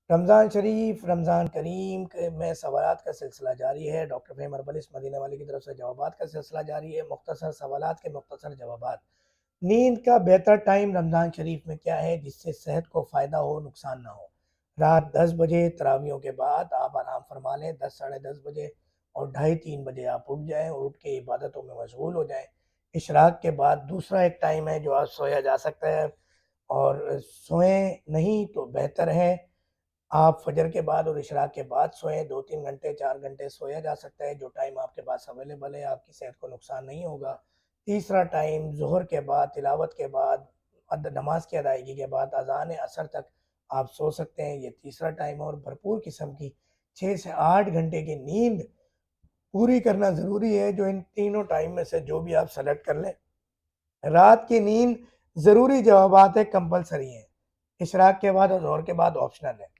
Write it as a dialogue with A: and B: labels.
A: رمضان شریف، رمضان کریم میں سوالات کا سلسلہ جاری ہے۔ ڈاکٹر فہیم اربلس مدینہ والی کی طرف سے جوابات کا سلسلہ جاری ہے۔ مختصر سوالات کے مختصر جوابات۔ نیند کا بہتر ٹائم رمضان شریف میں کیا ہے جس سے صحت کو فائدہ ہو، نقصان نہ ہو؟ رات 10 بجے تراویحوں کے بعد آپ آرام فرما لیں، 10 ساڑھے 10 بجے اور 2:30-3 بجے آپ اٹھ جائیں اور اٹھ کے عبادتوں میں مشغول ہو جائیں۔ اشراق کے بعد دوسرا ایک ٹائم ہے جو آج سویا جا سکتا ہے، اور سوئیں نہیں تو بہتر ہے آپ فجر کے بعد اور اشراق کے بعد سوئیں۔ 2-3 گھنٹے 4 گھنٹے سویا جا سکتا ہے، جو ٹائم آپ کے پاس اویلیبل ہے، آپ کی صحت کو نقصان نہیں ہوگا۔ تیسرا ٹائم ظہر کے بعد، تلاوت کے بعد، نماز کی ادائیگی کے بعد اذان عصر تک آپ سو سکتے ہیں، یہ تیسرا ٹائم ہے۔ اور بھرپور قسم کی 6 سے 8 گھنٹے کی نیند پوری کرنا ضروری ہے، جو ان تینوں ٹائم میں سے جو بھی آپ سلیکٹ کر لیں۔ رات کی نیند ضروری جوابات ہے، کمپلسری ہیں۔ اشراق کے بعد اور ظہر کے بعد آپشنل ہے۔